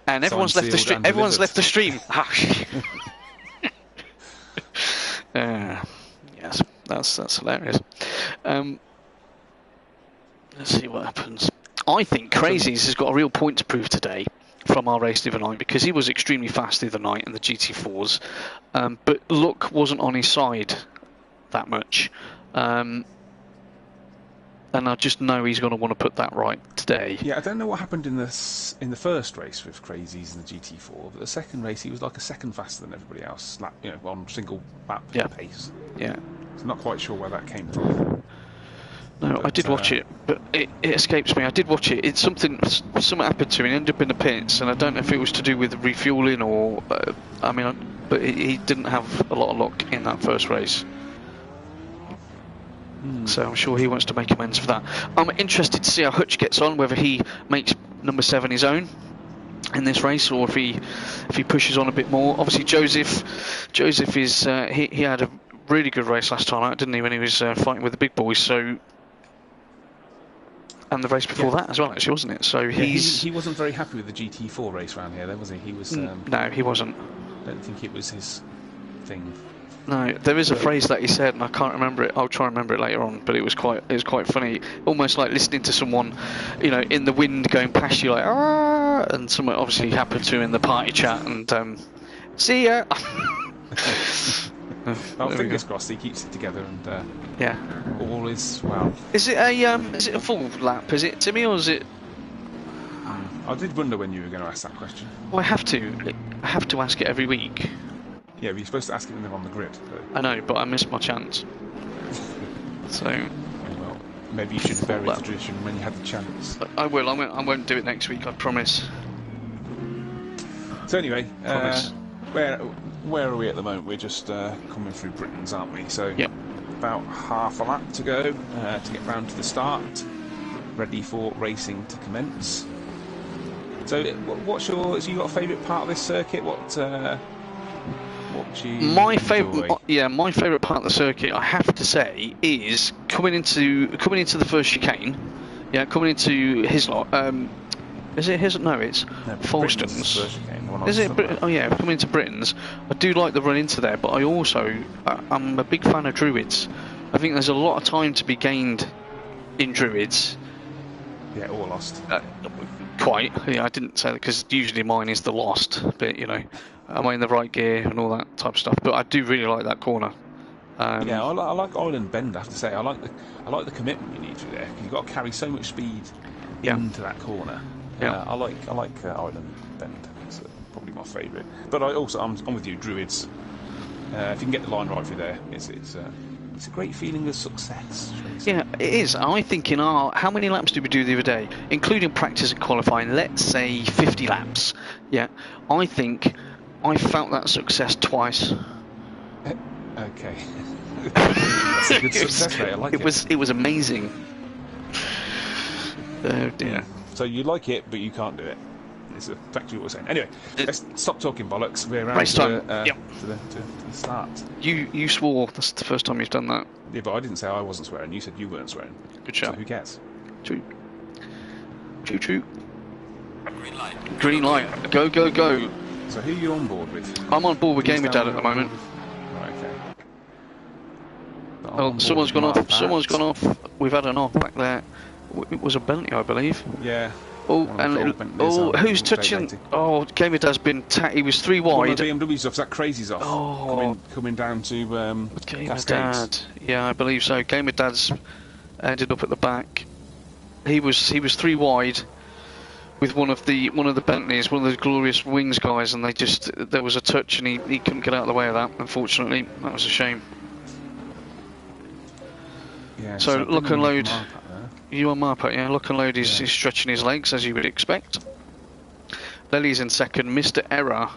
And everyone's left the stream. Everyone's left the stream. Yes, that's hilarious. Let's see what happens. I think Crazies has got a real point to prove today from our race the other night because he was extremely fast the other night in the GT4s, but luck wasn't on his side that much. And I just know he's going to want to put that right today. Yeah, I don't know what happened in the first race with Crazies and the GT4, but the second race he was like a second faster than everybody else, on single lap pace. Yeah, so not quite sure where that came from. No, but I did watch it, but it escapes me. I did watch it. It's something happened to him. He ended up in the pits, and I don't know if it was to do with refueling or, but he didn't have a lot of luck in that first race. So I'm sure he wants to make amends for that. I'm interested to see how Hutch gets on, whether he makes number 7 his own in this race, or if he pushes on a bit more. Obviously, Joseph is he had a really good race last time out, didn't he, when he was fighting with the big boys? So, and the race before that as well, actually, wasn't it? So he wasn't very happy with the GT4 race around here, though, was he? He was no, he wasn't. I don't think it was his thing. No, there is a phrase that he said, and I can't remember it. I'll try and remember it later on. But it was quite funny, almost like listening to someone, in the wind going past you, like ah, and someone obviously happened to in the party chat, and see ya. Fingers crossed he keeps it together, and all is well. Is it a full lap? Is it, Timmy, or is it? I did wonder when you were going to ask that question. Well, I have to ask it every week. Yeah, but you're supposed to ask it when they're on the grid. I know, but I missed my chance. So. Well, maybe you should vary the tradition when you had the chance. I will. I won't do it next week. I promise. So anyway, where are we at the moment? We're just coming through Britain's, aren't we? So about half a lap to go to get round to the start, ready for racing to commence. So, what's your? So you got a favourite part of this circuit? My favourite part of the circuit, I have to say, is coming into the first chicane. Yeah, coming into Hislop. Is it his? No, it's Falston's. Is it? Coming into Britain's. I do like the run into there, but I'm a big fan of Druids. I think there's a lot of time to be gained in Druids, Yeah, or lost. Quite. Yeah, I didn't say that because usually mine is the lost bit. You know, am I in the right gear and all that type of stuff. But I do really like that corner. Yeah, I like Island Bend. I have to say, I like the commitment you need through there. Because you've got to carry so much speed into that corner. Yeah. I like Island Bend. It's probably my favourite. But I'm with you, Druids. If you can get the line right through there, it's a great feeling of success. Yeah, it is. I think how many laps did we do the other day, including practice and qualifying? Let's say 50 laps. Yeah, I think I felt that success twice. Okay, that's a good success rate. I like it. It was amazing. Oh dear. So you like it, but you can't do it. It's effectively what we're saying. Anyway, let's stop talking bollocks. We're around to the start. You swore. That's the first time you've done that. Yeah, but I didn't say I wasn't swearing. You said you weren't swearing. Good shout. So who cares? True. True. Green light. Go. So who are you on board with? I'm on board with Gamer Dad at the moment. Right, okay. Oh, someone's gone off. Someone's gone off. We've had an off back there. It was a Bentley, I believe. Yeah. Oh, and who's touching? Oh, Gamer Dad's been. He was 3 wide. BMW's off. That crazy's off. Oh, coming down to Gamer Dad. Yeah, I believe so. Gamer Dad's ended up at the back. He was 3 wide with one of the Bentleys, one of the Glorious Wings guys, and there was a touch, and he couldn't get out of the way of that. Unfortunately, that was a shame. Yeah. So lock and load. You on Marpat, yeah. Lock and load is stretching his legs, as you would expect. Lely's in second, Mr. Error.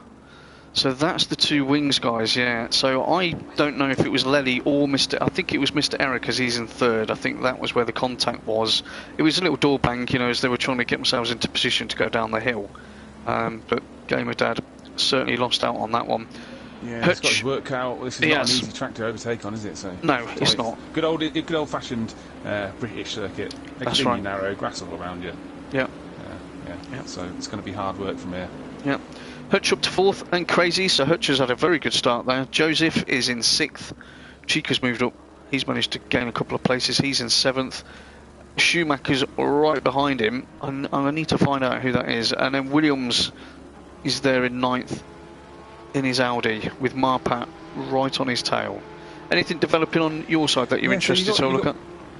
So that's the 2 Wings guys, yeah. So I don't know if it was Lely or Mr. I think it was Mr. Error because he's in third. I think that was where the contact was. It was a little door bang, you know, as they were trying to get themselves into position to go down the hill. But Gamer Dad certainly lost out on that one. Yeah, Hutch, it's got his work out. This is not an easy track to overtake on, is it? So no, it's not. Good old-fashioned British circuit. That's right. Narrow, grass all around you. Yeah. Yeah. So it's going to be hard work from here. Yeah. Hutch up to 4th and Crazy. So Hutch has had a very good start there. Joseph is in 6th. Chica's moved up. He's managed to gain a couple of places. He's in 7th. Schumacher's right behind him. And I need to find out who that is. And then Williams is there in 9th. In his Audi with Marpat right on his tail. Anything developing on your side that you're interested to look at?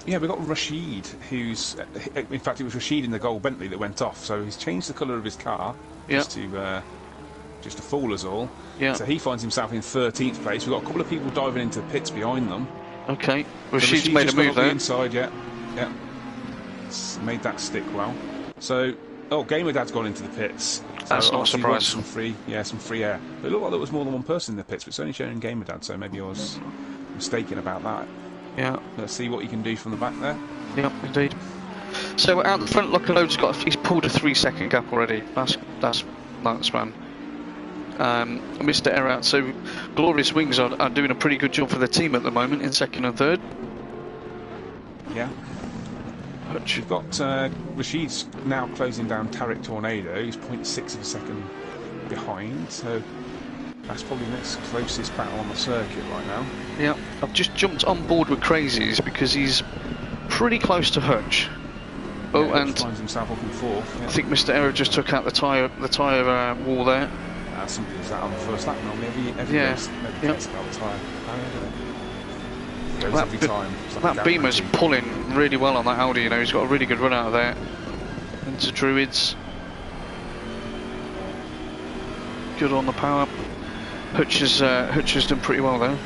Yeah, we've got Rashid, who's in fact it was Rashid in the gold Bentley that went off. So he's changed the colour of his car just to fool us all. Yeah. So he finds himself in 13th place. We've got a couple of people diving into the pits behind them. Okay, Rashid's made a move there. The inside, yeah. Made that stick well. So Gamer Dad's gone into the pits. That's not a surprise. Some free air. But it looked like there was more than one person in the pits, but it's only showing Gamer Dad, so maybe I was mistaken about that. Yeah. Let's see what he can do from the back there. Yeah, indeed. So out the front, Lock and Load's he's pulled a 3-second gap already. That's man. Mr. Error. So Glorious Wings are doing a pretty good job for the team at the moment in 2nd and 3rd. Yeah. We've got Rashid's now closing down Tarek Tornado. He's 0.6 of a second behind, so that's probably the next closest battle on the circuit right now. Yeah, I've just jumped on board with Crazies because he's pretty close to Hutch. And finds himself up in 4th. Yeah. I think Mr. Error just took out the tyre wall there. Something is that on the first lap normally. Every race takes out the tyre. That Beamer's pulling really well on that Audi, you know, he's got a really good run out of there. Into Druids. Good on the power. Hutch has done pretty well there.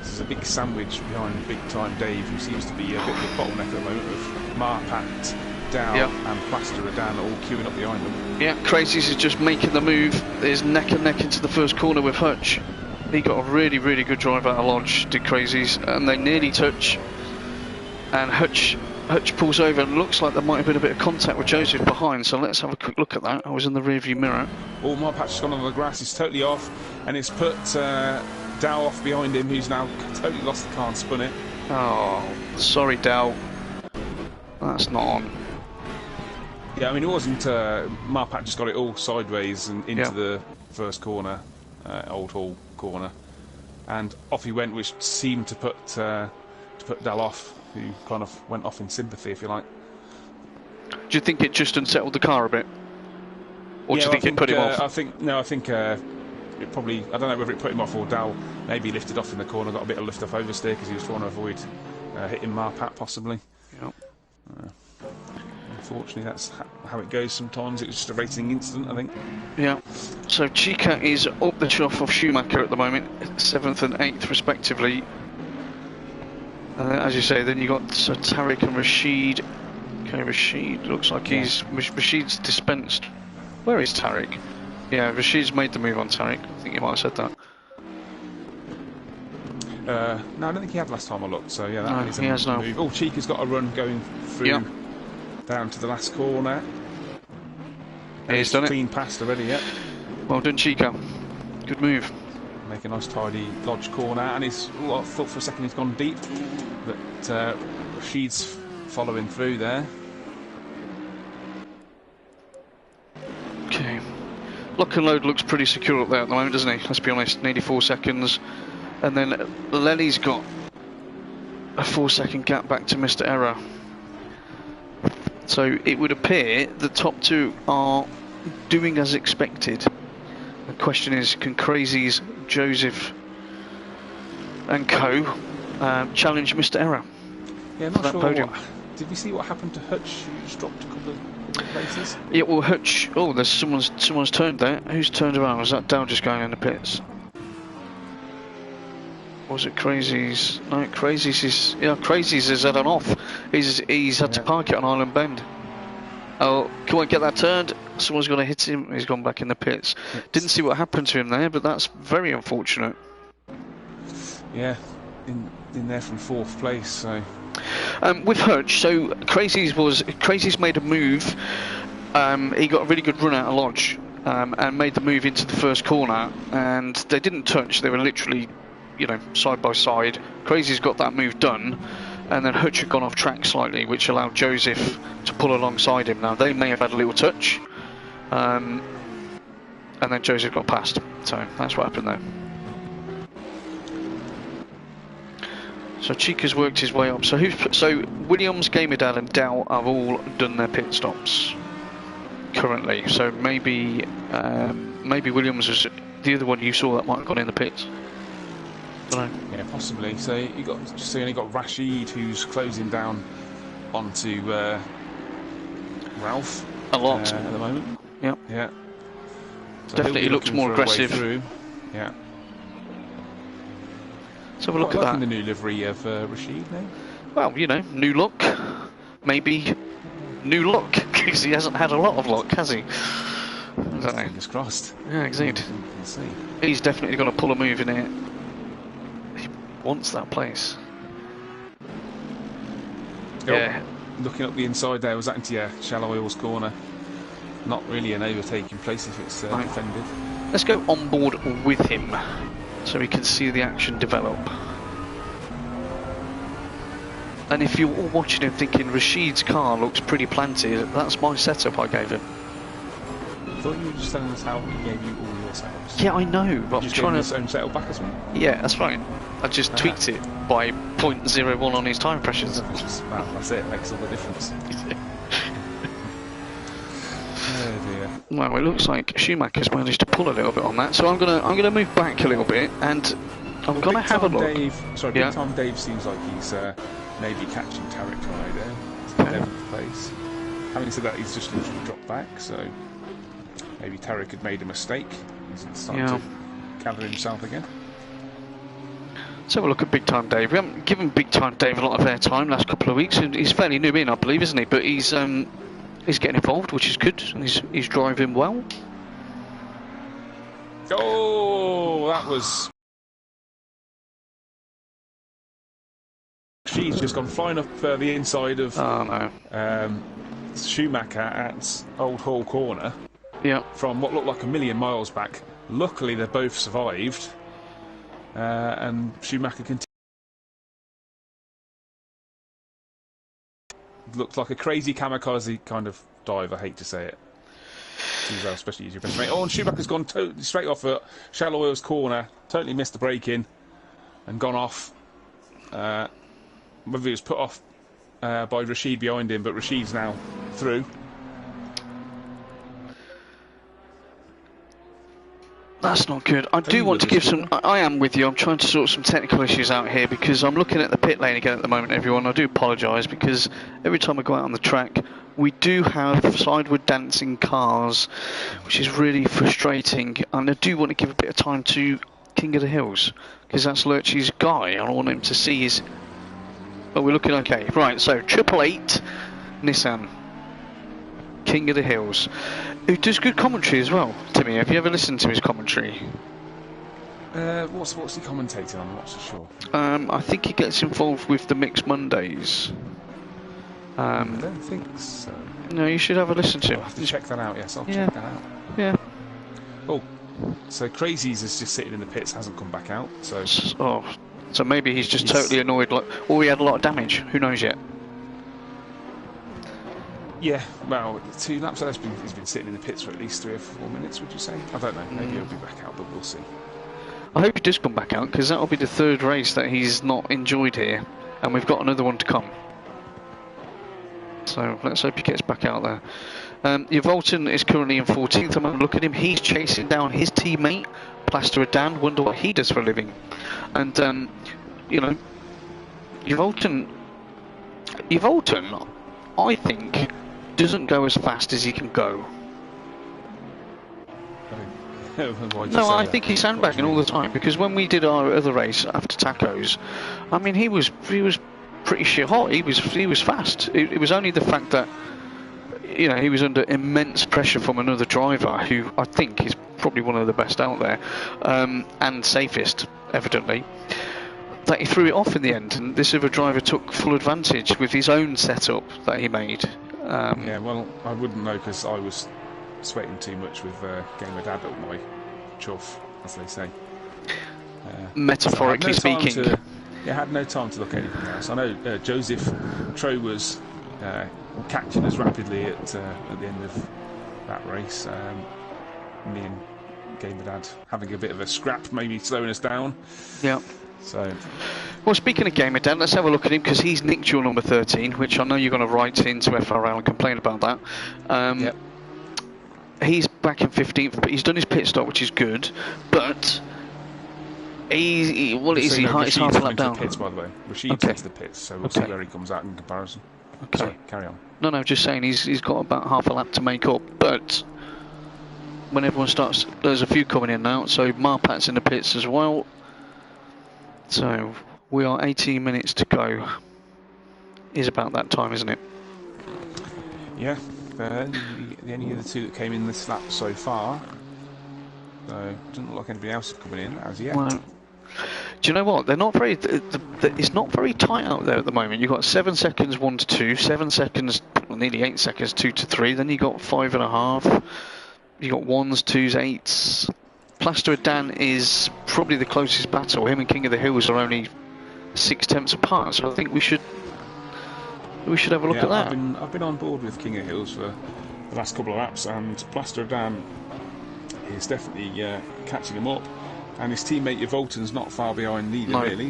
This is a big sandwich behind Big Time Dave, who seems to be a bit of a bottleneck at the moment with Marpat, Dow and Plasterer down all queuing up behind them. Yeah, Crazies is just making the move. There's neck and neck into the first corner with Hutch. He got a really, really good drive out of Lodge, did Crazies, and they nearly touch. And Hutch pulls over, and looks like there might have been a bit of contact with Joseph behind, so let's have a quick look at that. I was in the rearview mirror. Marpat's gone on the grass, he's totally off, and it's put Dow off behind him, who's now totally lost the car and spun it. Oh, sorry Dow. That's not on. Yeah, I mean, it wasn't. Marpat just got it all sideways and into the first corner, Old Hall corner, and off he went, which seemed to put to put Dal off, who kind of went off in sympathy, if you like. Do you think it just unsettled the car a bit? Or do you think it put him off? I think it probably, I don't know whether it put him off or Dal maybe lifted off in the corner, got a bit of lift off oversteer because he was trying to avoid hitting Marpat possibly. Yep. Unfortunately, that's how it goes sometimes. It was just a racing incident, I think. Yeah. So Chica is up the chuff of Schumacher at the moment, 7th and 8th respectively. As you say, then you got Tariq and Rashid. Okay, Rashid looks like Rashid's dispensed. Where is Tariq? Yeah, Rashid's made the move on Tariq. I think you might have said that. No, I don't think he had last time I looked. So yeah, that is a he has move. Oh, Chica's got a run going through down to the last corner. He's done clean past already. Yeah. Well done, Chica. Good move. Make a nice tidy lodge corner, and I thought for a second he's gone deep, but Rashid's following through there. Okay. Lock and load looks pretty secure up there at the moment, doesn't he? Let's be honest, nearly 4 seconds. And then Lenny's got a 4-second gap back to Mr. Error. So it would appear the top two are doing as expected. The question is, can Crazies, Joseph and co challenge Mr. Error? Yeah, I'm not sure. Did we see what happened to Hutch, who just dropped a couple of places? Yeah, well, Hutch. Oh, there's someone's turned there. Who's turned around? Was that Dal just going in the pits? Or was it Crazies? No, Crazies is Crazies is at an off. He's had to park it on Island Bend. Oh, come on, get that turned. Someone's going to hit him. He's gone back in the pits. Didn't see what happened to him there, but that's very unfortunate. Yeah, in there from 4th place. So with Hutch, so Crazies made a move. He got a really good run out of Lodge and made the move into the first corner, and they didn't touch. They were literally, side by side. Crazies got that move done, and then Hutch had gone off track slightly, which allowed Joseph to pull alongside him. Now they may have had a little touch, and then Joseph got past. So that's what happened there. So Chica's worked his way up. So Williams, Gamerdale and Dow have all done their pit stops currently. So maybe Williams was the other one you saw that might have gone in the pits. Don't know. Yeah, possibly. So you only got Rashid, who's closing down onto Ralph a lot at the moment. Yep. Yeah. So definitely looks more aggressive. Yeah. Let's have a look at that. The new livery of Rashid now. Well, new look. Maybe new luck, because he hasn't had a lot of luck, has he? Fingers crossed. Yeah, exactly. We'll see. He's definitely going to pull a move in here. He wants that place. Yeah. Looking up the inside there, was that into Shallow Oil's corner? Not really an overtaking place if it's defended. Let's go on board with him, so we can see the action develop. And if you're all watching him thinking Rashid's car looks pretty planted, that's my setup I gave him. I thought you were just telling us how he gave you all your setups. Yeah, I know, but I'm trying to... his own setup back as well? Yeah, that's right. I just tweaked it by 0.01 on his tyre pressures. Well, that's it, makes all the difference. Oh dear. Well, it looks like Schumacher's managed to pull a little bit on that, so I'm gonna move back a little bit, and I'm gonna have a look. Big Time Dave seems like he's maybe catching Tariq right there. 11th place. Having said that, he's just literally dropped back, so maybe Tariq had made a mistake. He's starting to gather himself again. Let's have a look at Big Time Dave. We haven't given Big Time Dave a lot of airtime last couple of weeks. He's fairly new in, I believe, isn't he? But he's getting involved, which is good, and he's driving well. Oh, that was... She's just gone flying up the inside of Schumacher at Old Hall Corner. Yeah. From what looked like a million miles back. Luckily, they both survived, and Schumacher continued. Looked like a crazy kamikaze kind of dive. I hate to say it. Especially as your best mate. Oh, and Schumacher's gone totally straight off at Shallow Oil's corner. Totally missed the braking and gone off. whether he was put off by Rashid behind him, but Rashid's now through. That's not good. I do want to give some... I am with you. I'm trying to sort some technical issues out here because I'm looking at the pit lane again at the moment, everyone. I do apologise because every time I go out on the track, we do have sideward dancing cars, which is really frustrating. And I do want to give a bit of time to King of the Hills because that's Lurchie's guy. I want him to see his... Oh, we're looking okay. Right, so 888 Nissan. King of the Hills, who does good commentary as well. Timmy, have you ever listened to his commentary? What's he commentating on? I'm not so sure. I think he gets involved with the Mixed Mondays. I don't think so. No, you should have a listen to I'll it. have to check that out. Yes, I'll check that out. Yeah. Oh, so Crazies is just sitting in the pits, hasn't come back out. So so maybe he's just totally annoyed, or he had a lot of damage. Who knows yet? Yeah, well, 2 laps. He's been sitting in the pits for at least 3 or 4 minutes. Would you say? I don't know. Maybe he'll be back out, but we'll see. I hope he does come back out because that'll be the 3rd race that he's not enjoyed here, and we've got another one to come. So let's hope he gets back out there. Oulton is currently in 14th. I'm look at him. He's chasing down his teammate, Plaster of Dan. Wonder what he does for a living. And you know, Oulton, I think, doesn't go as fast as he can go. No, I think he's sandbagging all the time because when we did our other race after Tacos, I mean he was pretty shit hot. He was fast. It was only the fact that he was under immense pressure from another driver who I think is probably one of the best out there and safest, evidently, that he threw it off in the end, and this other driver took full advantage with his own setup that he made. Yeah, well, I wouldn't know because I was sweating too much with Gamer Dad up my chuff, as they say. Metaphorically speaking. I had no time to look at anything else. I know Joseph Trow was catching us rapidly at the end of that race. Me and Gamer Dad having a bit of a scrap, maybe slowing us down. Yeah. So, well, speaking of Gamer Dan, let's have a look at him because he's nicked your number 13, which I know you're going to write into FRL and complain about that. yep. He's back in 15th, but he's done his pit stop, which is good. But he's half a lap down. Pits, by the way. Rashid takes the pits, so we'll see where he comes out in comparison. Okay. Sorry, carry on. No, just saying he's got about half a lap to make up, but when everyone starts, there's a few coming in now. So Marpat's in the pits as well. So we are 18 minutes to go. Is about that time, isn't it? Yeah, the only other 2 that came in this lap so far. So it doesn't look like anybody else is coming in as yet. Well, do you know what? They're not very. It's not very tight out there at the moment. You've got 7 seconds 1 to 2, 7 seconds, well, nearly 8 seconds 2 to 3. Then you got 5.5. You got 1s, 2s, 8s. Plaster of Dan is probably the closest battle. Him and King of the Hills are only 6/10 apart, so I think we should have a look at that. I've been on board with King of the Hills for the last couple of laps, and Plaster of Dan is definitely catching him up. And his teammate Oulton's not far behind neither, really.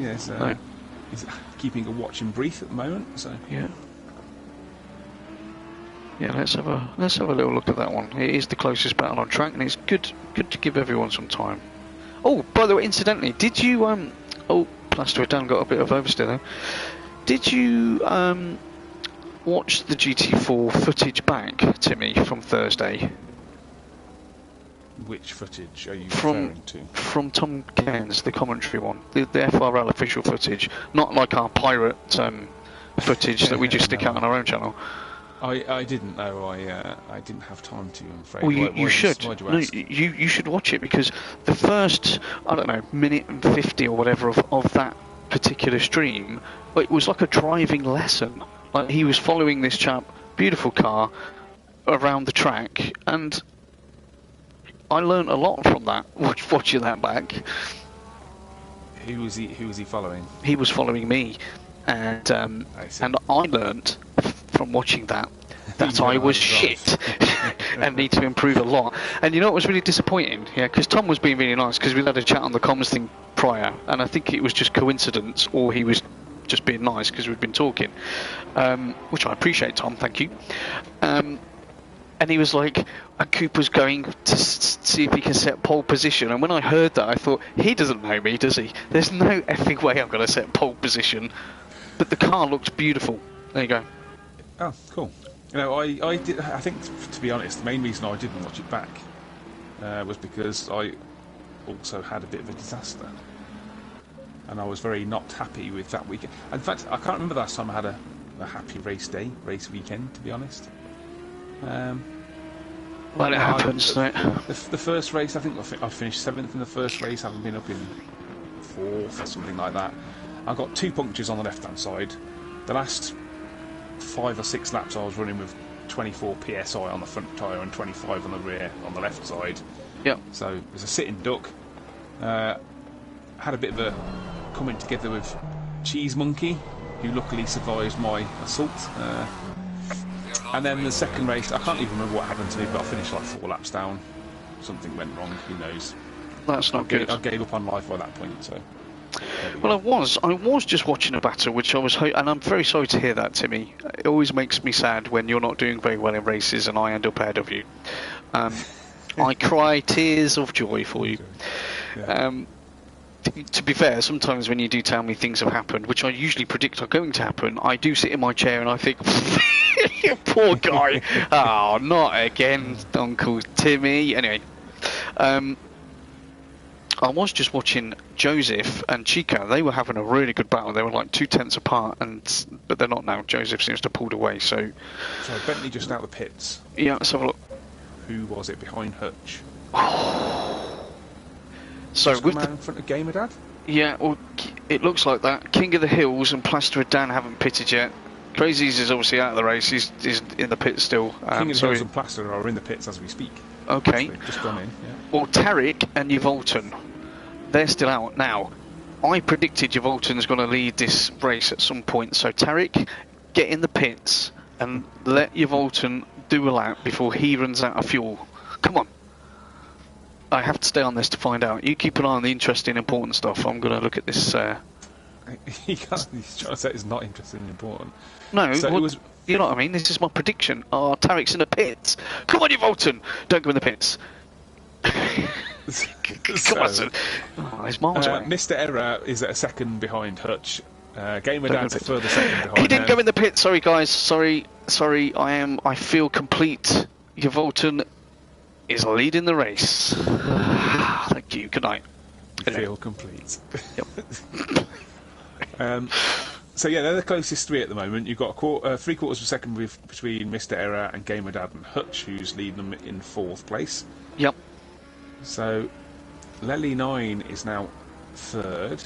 He's keeping a watch and breathe at the moment. So yeah, let's have a little look at that one. It is the closest battle on track, and it's good to give everyone some time. Oh, by the way, incidentally, did you Plaster of Dan got a bit of oversteer there. Did you watch the GT4 footage back, Timmy, from Thursday? Which footage are you referring to? From Tom Cairns, the commentary one, the FRL official footage, not like our pirate footage that we just stick out on our own channel. I didn't know. I didn't have time to, I'm afraid. Well, you should. You should watch it because the first, I don't know, minute and 50 or whatever of that particular stream, it was like a driving lesson. Like he was following this chap, beautiful car, around the track, and I learned a lot from that. Watching that back. Who was he following? He was following me, and I learnt from watching that I was shit and need to improve a lot. And you know what was really disappointing? Yeah, because Tom was being really nice because we had a chat on the comms thing prior, and I think it was just coincidence, or he was just being nice because we'd been talking, which I appreciate, Tom. Thank you. And he was like, Cooper's going to see if he can set pole position. And when I heard that, I thought, he doesn't know me, does he? There's no effing way I'm going to set pole position. But the car looked beautiful. There you go. Oh, cool. You know, I think, to be honest, the main reason I didn't watch it back was because I also had a bit of a disaster. And I was very not happy with that weekend. In fact, I can't remember the last time I had a happy race weekend, to be honest. Well, it happens, doesn't it? The first race, I think I finished 7th in the first race, having been up in 4th or something like that. I got 2 punctures on the left-hand side. The last 5 or 6 laps I was running with 24 psi on the front tyre and 25 on the rear on the left side. Yep. So it was a sitting duck. Had a bit of a coming together with Cheese Monkey, who luckily survived my assault. And then the second race, I can't even remember what happened to me, but I finished like 4 laps down. Something went wrong, who knows. That's not good. I gave up on life by that point, so... Well, I was just watching a battle, which I was, and I'm very sorry to hear that, Timmy. It always makes me sad when you're not doing very well in races and I end up ahead of you. I cry tears of joy for you. Yeah. To be fair, sometimes when you do tell me things have happened, which I usually predict are going to happen, I do sit in my chair and I think, poor guy. Oh, not again, Uncle Timmy. Anyway, I was just watching Joseph and Chica. They were having a really good battle. They were like 2 tenths apart, but they're not now. Joseph seems to have pulled away. So Bentley just out the pits. Yeah, let's have a look. Who was it behind Hutch? So with in front of Gamer Dad? Yeah, well, it looks like that. King of the Hills and Plasterer Dan haven't pitted yet. Crazies is obviously out of the race. He's in the pits still. King of the Hills and Plasterer are in the pits as we speak. Okay. So they've just gone in. Yeah. Well, Tarek and Oulton, they're still out now. I predicted Oulton's going to lead this race at some point. So Tarek, get in the pits and let Oulton do a lap before he runs out of fuel. Come on. I have to stay on this to find out. You keep an eye on the interesting, important stuff. I'm going to look at this. He's trying to say it's not interesting and important. No, so it was. You know what I mean? This is my prediction. Oh, Tarek's in the pits. Come on, Oulton. Don't go in the pits. Come on, son. Oh, he's miles away. Mr. Error is at a second behind Hutch. Gamer Dad's a further second behind. He didn't go in the pit. Sorry, guys. Sorry. I feel complete. Oulton is leading the race. Thank you. Good night. Feel complete. Yep. So yeah, they're the closest 3 at the moment. You've got 3/4 of a second between Mr. Error and Gamer Dad and Hutch, who's leading them in 4th place. Yep. So Lely 9 is now 3rd.